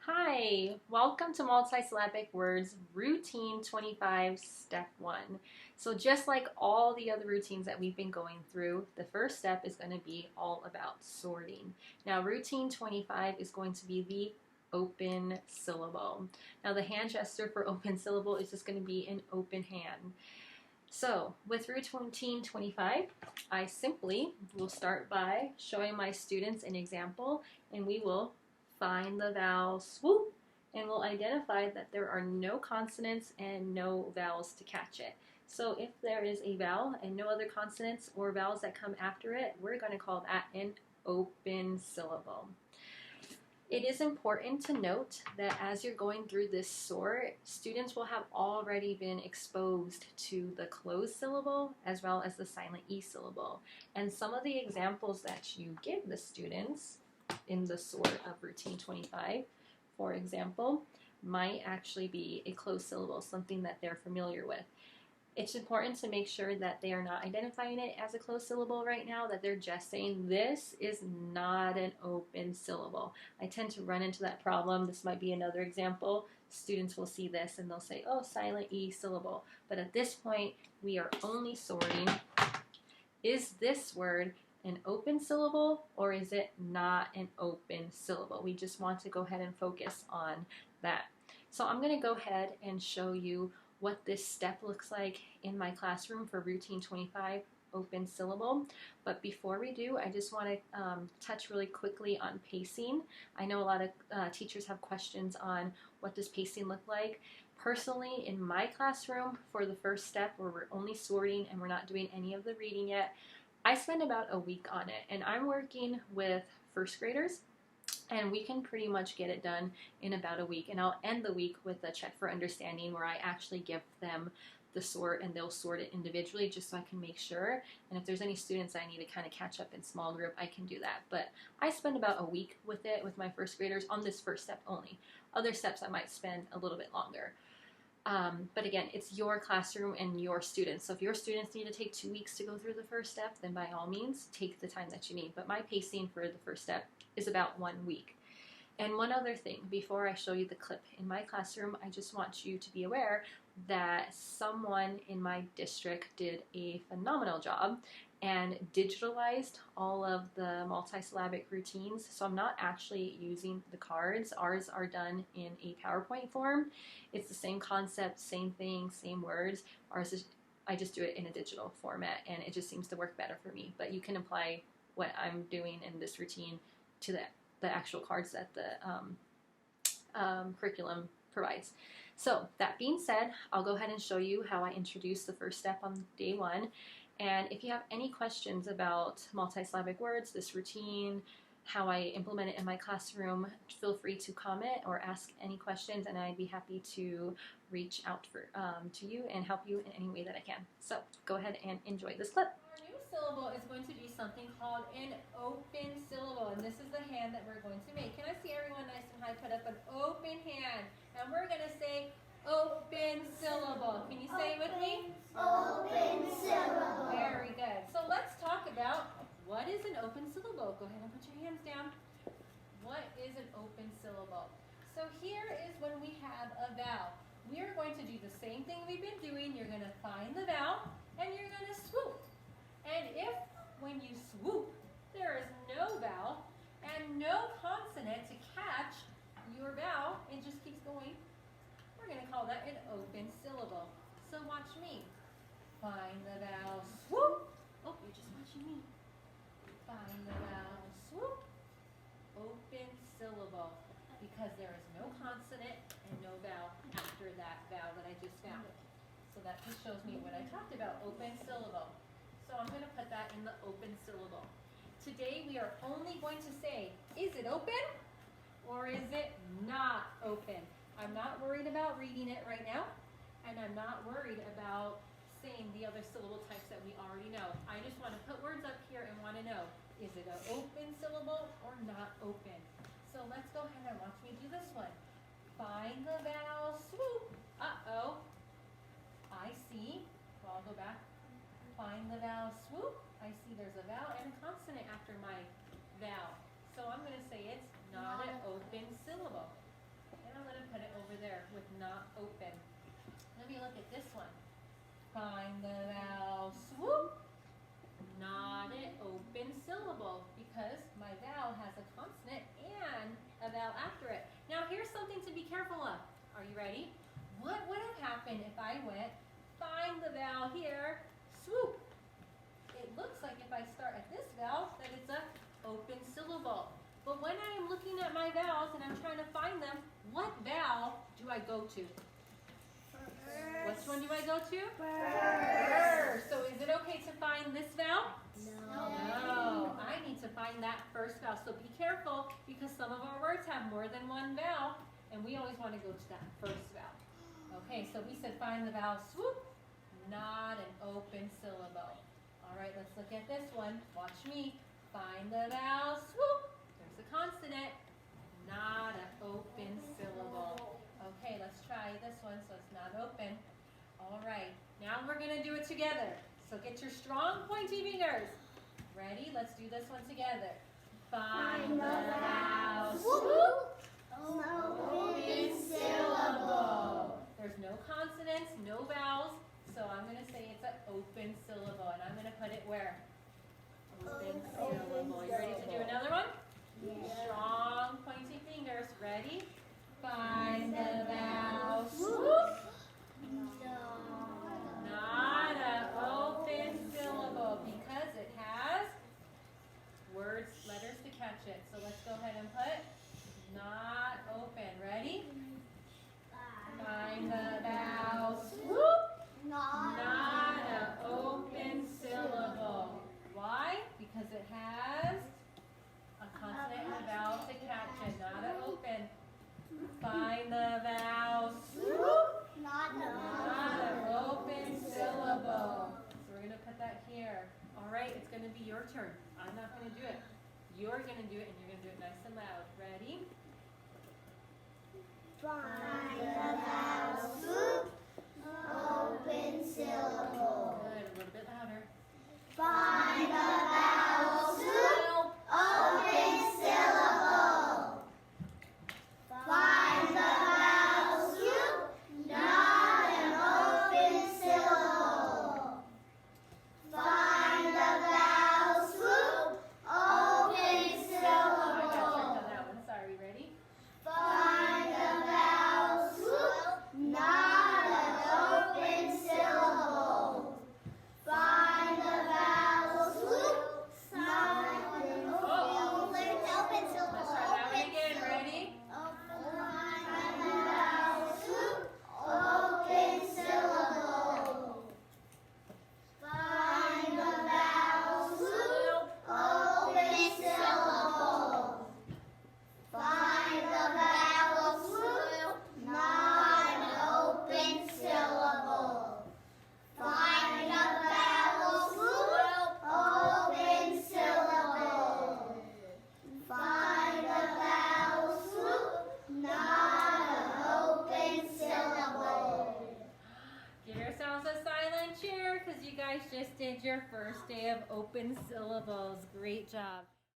Hi, welcome to Multisyllabic Words Routine 25, Step 1. So just like all the other routines that we've been going through, the first step is going to be all about sorting. Now, Routine 25 is going to be the open syllable. Now, the hand gesture for open syllable is just going to be an open hand. So with Routine 25, I simply will start by showing my students an example, and we will find the vowel swoop, and we'll identify that there are no consonants and no vowels to catch it. So if there is a vowel and no other consonants or vowels that come after it, we're going to call that an open syllable. It is important to note that as you're going through this sort, students will have already been exposed to the closed syllable as well as the silent E syllable. And some of the examples that you give the students in the sort of Routine 25, for example, might actually be a closed syllable, something that they're familiar with. It's important to make sure that they are not identifying it as a closed syllable right now, that they're just saying this is not an open syllable. I tend to run into that problem. This might be another example. Students will see this and they'll say, oh, silent E syllable. But at this point, we are only sorting, is this word an open syllable or is it not an open syllable? We just want to go ahead and focus on that. So I'm going to go ahead and show you what this step looks like in my classroom for Routine 25, open syllable. But before we do, I just want to touch really quickly on pacing. I know a lot of teachers have questions on what does pacing look like. Personally, in my classroom, for the first step where we're only sorting and we're not doing any of the reading yet, I spend about a week on it, and I'm working with first graders, and we can pretty much get it done in about a week. And I'll end the week with a check for understanding where I actually give them the sort and they'll sort it individually just so I can make sure. And if there's any students I need to kind of catch up in small group, I can do that. But I spend about a week with it with my first graders on this first step only. Other steps I might spend a little bit longer. But again, it's your classroom and your students. So if your students need to take 2 weeks to go through the first step, then by all means, take the time that you need. But my pacing for the first step is about 1 week. And one other thing, before I show you the clip in my classroom, I just want you to be aware that someone in my district did a phenomenal job and digitalized all of the multisyllabic routines. So I'm not actually using the cards. Ours are done in a PowerPoint form. It's the same concept, same thing, same words. Ours is, I just do it in a digital format, and it just seems to work better for me. But you can apply what I'm doing in this routine to the actual cards that the curriculum provides. So that being said, I'll go ahead and show you how I introduce the first step on day 1. And if you have any questions about multisyllabic words, this routine, how I implement it in my classroom, feel free to comment or ask any questions, and I'd be happy to reach out to you and help you in any way that I can. So go ahead and enjoy this clip. Our new syllable is going to be something called an open syllable, and this is the hand that we're going to make. Can I see everyone nice and high put up an open hand? And we're going to say open syllable. Can you say it with me? Open syllable. Very good. So let's talk about what is an open syllable. Go ahead and put your hands down. What is an open syllable? So here is when we have a vowel. We are going to do the same thing we've been doing. You're going to find the vowel and you're going to swoop. And if when you swoop there is no vowel and no consonant to catch your vowel, it just keeps going, we're going to call that an open syllable. So watch me. Find the vowel, swoop. Oh, you're just watching me. Find the vowel, swoop. Open syllable. Because there is no consonant and no vowel after that vowel that I just found. So that just shows me what I talked about, open syllable. So I'm going to put that in the open syllable. Today we are only going to say, is it open or is it not open? I'm not worried about reading it right now, and I'm not worried about saying the other syllable types that we already know. I just want to put words up here and want to know, is it an open syllable or not open? So let's go ahead and watch me do this one. Find the vowel, swoop. Uh-oh. I see. Well, I'll go back. Find the vowel, swoop. I see there's a vowel and a consonant after my vowel. So I'm going to say it's not an open syllable. not open. Let me look at this one. Find the vowel swoop. Not an open syllable because my vowel has a consonant and a vowel after it. Now here's something to be careful of. Are you ready? What would have happened if I went, find the vowel here, swoop? It looks like if I start at this vowel that it's an open syllable. But when I am looking at my vowels and I'm trying to find them, what vowel do I go to? Which one do I go to? First. So is it okay to find this vowel? No. I need to find that first vowel. So be careful because some of our words have more than one vowel and we always want to go to that first vowel. Okay, so we said find the vowel swoop, not an open syllable. All right, let's look at this one. Watch me. Find the vowel swoop. There's a consonant, not an open syllable. Okay, let's try this one so it's not open. All right, now we're going to do it together. So get your strong pointy fingers. Ready? Let's do this one together. Find the vowel swoop. Open syllable. There's no consonants, no vowels, so I'm going to say it's an open syllable, and I'm going to put it where? Open syllable. You ready to do another one? Yeah. Strong pointy fingers. Ready? Find the vowel swoop. Not an open syllable because it has words, letters to catch it. So let's go ahead and put not open. Ready? Find the vowel swoop. Not an open syllable. Why? Because it has a consonant and a vowel to catch it. Not an open. Find the vowel swoop. Not an open syllable. So we're going to put that here. All right, it's going to be your turn. I'm not going to do it. You're going to do it, and you're going to do it nice and loud. Ready? Find the vowel swoop. Open syllable. Good. A little bit louder. Find the vowel swoop. Open syllable. Find the vowel swoop. Not an open syllable. Find the vowel swoop. Open I got tricked on syllable. that one. Sorry. Ready? Find the vowel swoop. Not an open syllable. Find the vowel swoop. Not an open syllable. Let's try that one again. Ready? Find the vowel swoop. Open syllable. Find the vowel swoop. Open syllable. Find the vowel swoop. Not an open syllable. Find the vowel swoop. Open syllable. Find the vowel swoop. Not an open syllable. Give yourselves a silent cheer because you guys just did your first day of open syllables. Great job.